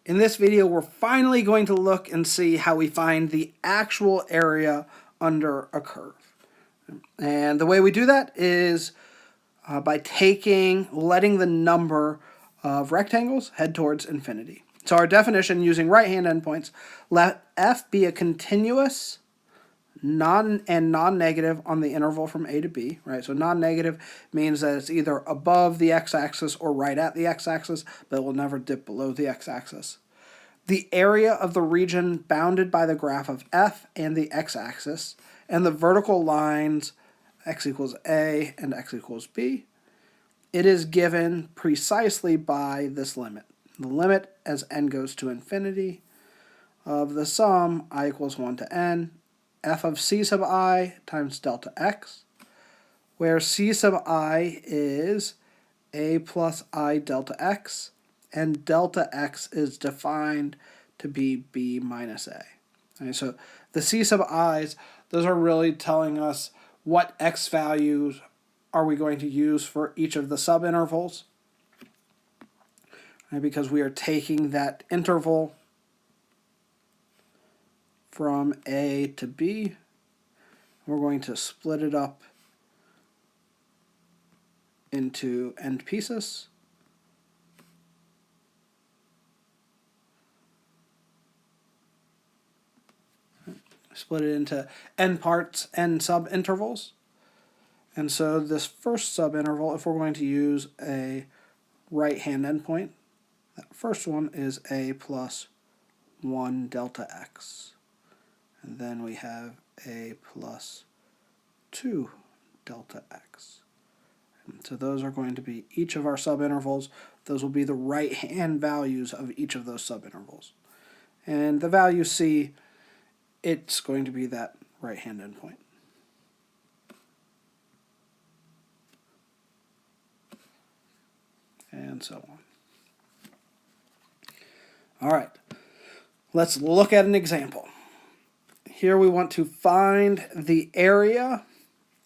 In this video, we're finally going to look and see how we find the actual area under a curve. And the way we do that is by letting the number of rectangles head towards infinity. So our definition using right-hand endpoints, let f be a continuous non-negative on the interval from a to b, right? So non-negative means that it's either above the x-axis or right at the x-axis, but it will never dip below the x-axis. The area of the region bounded by the graph of f and the x-axis, and the vertical lines x equals a and x equals b. It is given precisely by this limit. The limit as n goes to infinity of the sum I equals 1 to n, f of c sub I times delta x, where c sub I is a plus I delta x, and delta x is defined to be b minus a. Okay, so the c sub i's, those are really telling us what x values are we going to use for each of the subintervals, right, because we are taking that interval from a to b. We're going to split it up into n pieces. Split it into n parts, n subintervals. And so this first subinterval, if we're going to use a right-hand endpoint, that first one is a plus 1 delta x. And then we have a plus 2 delta x. And so those are going to be each of our subintervals. Those will be the right-hand values of each of those subintervals. And the value c, it's going to be that right-hand endpoint. And so on. All right, let's look at an example. Here we want to find the area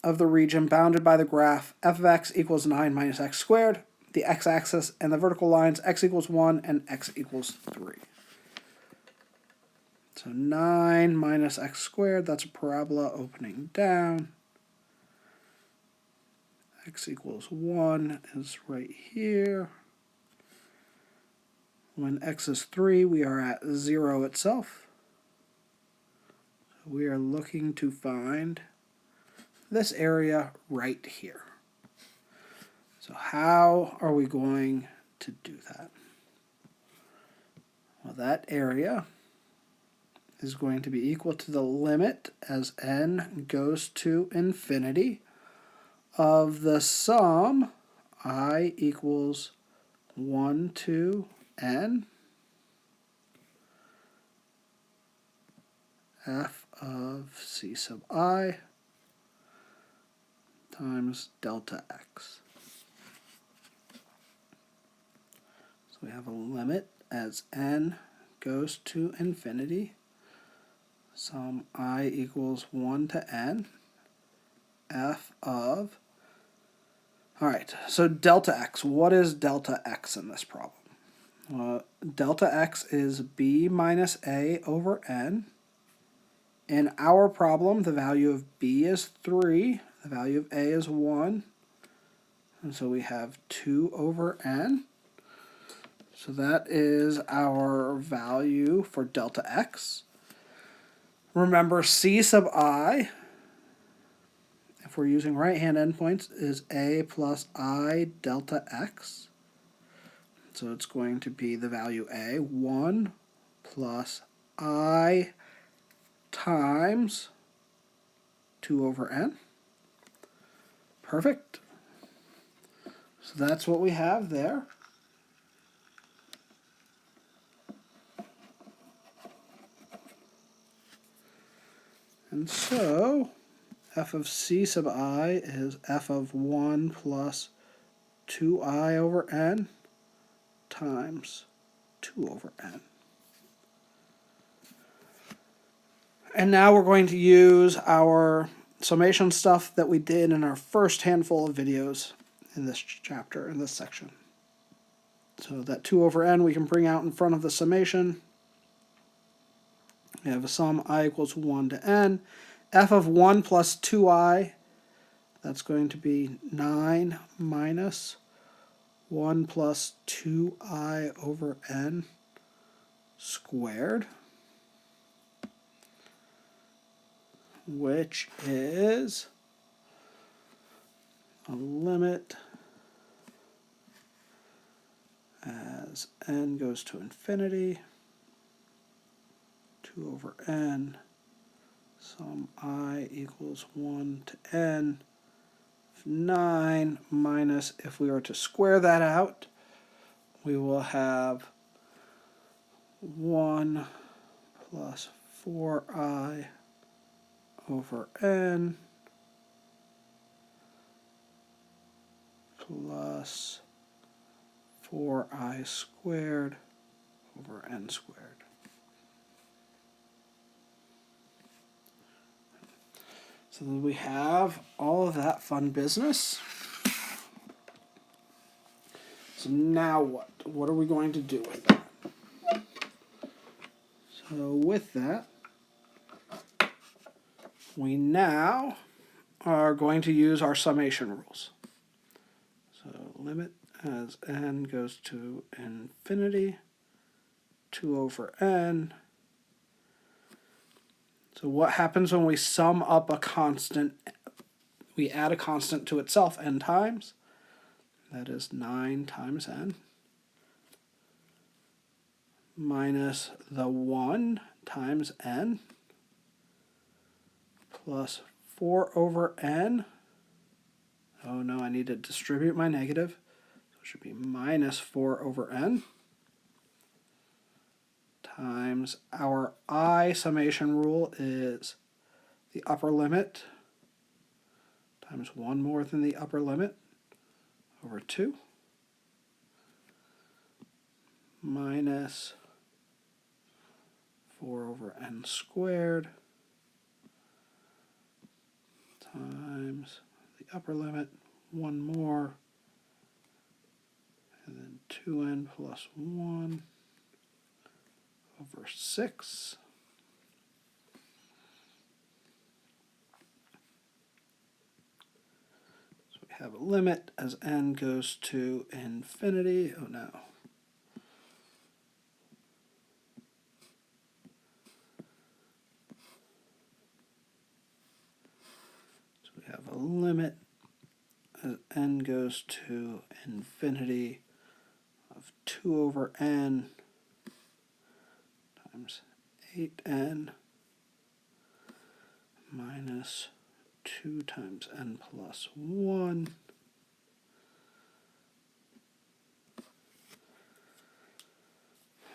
of the region bounded by the graph f of x equals 9 minus x squared, the x-axis, and the vertical lines x equals 1 and x equals 3. So 9 minus x squared, that's a parabola opening down. X equals 1 is right here. When x is 3, we are at 0 itself. So we are looking to find this area right here. So how are we going to do that? Well, that area is going to be equal to the limit as n goes to infinity of the sum I equals 1 to n f of c sub I times delta x. So we have a limit as n goes to infinity, sum I equals 1 to n, f of, all right, so delta x. What is delta x in this problem? Delta x is b minus a over n. In our problem, the value of b is 3, the value of a is 1, and so we have 2 over n. So that is our value for delta x. Remember, c sub I, if we're using right-hand endpoints, is a plus I delta x. So it's going to be the value a, 1 plus I times 2 over n. Perfect. So that's what we have there. And so f of c sub I is f of 1 plus 2i over n times 2 over n. And now we're going to use our summation stuff that we did in our first handful of videos in this chapter, in this section. So that 2 over n we can bring out in front of the summation. We have a sum I equals 1 to n. F of 1 plus 2i, that's going to be 9 minus 1 plus 2i over n squared, which is a limit as n goes to infinity, 2 over n, sum I equals 1 to n, 9 minus, if we were to square that out, we will have 1 plus 4i over n plus 4i squared over n squared. So then we have all of that fun business. So now what? What are we going to do with that? So with that, we now are going to use our summation rules. So limit as n goes to infinity, 2 over n. So what happens when we sum up a constant? We add a constant to itself n times. That is 9 times n minus the 1 times n plus 4 over n. Oh no, I need to distribute my negative. So it should be minus 4 over n times our I summation rule is the upper limit times 1 more than the upper limit over 2 minus 4 over n squared times the upper limit, 1 more, and then 2n plus 1 over 6. So we have a limit as n goes to infinity. Oh no. So we have a limit as n goes to infinity of 2 over n times 8n minus 2 times n plus 1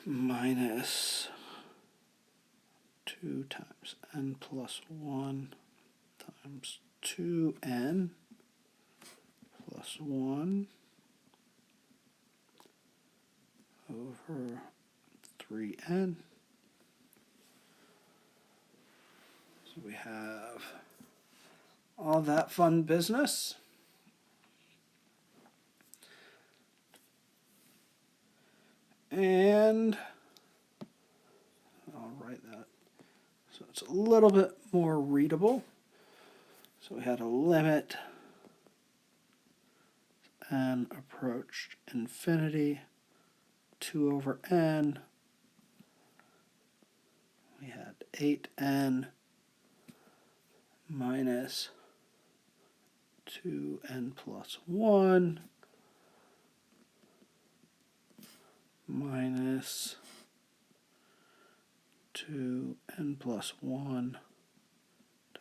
minus 2 times n plus 1 times 2n plus 1 over 3n. So we have all that fun business. And I'll write that so it's a little bit more readable. So we had a limit n approached infinity, 2 over n. We had 8n minus 2n plus 1 minus 2n plus 1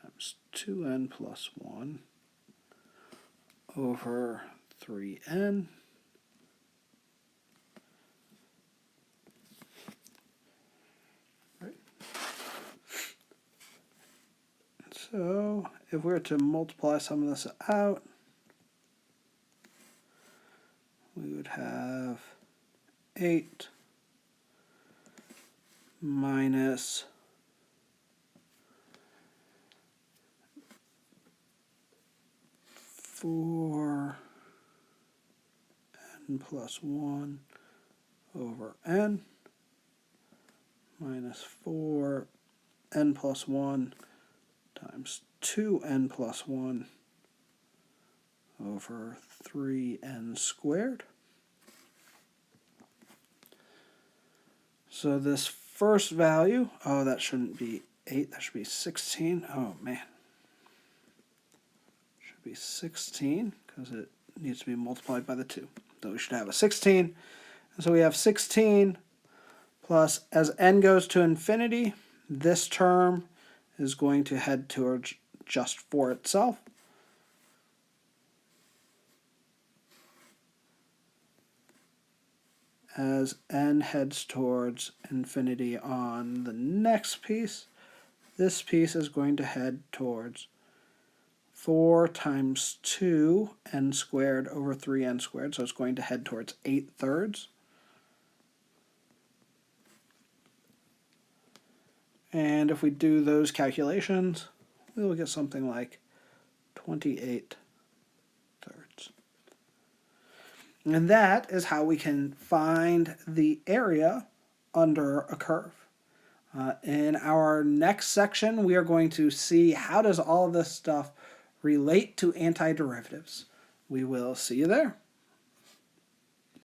times 2n plus 1 over 3n. Right. So if we were to multiply some of this out, we would have 8 minus 4n plus 1 over n minus 4n plus 1 times 2n plus 1 over 3n squared. So this first value, oh, that shouldn't be 8, that should be 16. Oh, man. Should be 16 because it needs to be multiplied by the 2. So we should have a 16. And so we have 16 plus, as n goes to infinity, this term is going to head towards just 4 itself. As n heads towards infinity on the next piece, this piece is going to head towards 4 times 2n squared over 3n squared, so it's going to head towards 8/3. And if we do those calculations, we will get something like 28/3. And that is how we can find the area under a curve. In our next section, we are going to see how does all of this stuff relate to antiderivatives. We will see you there.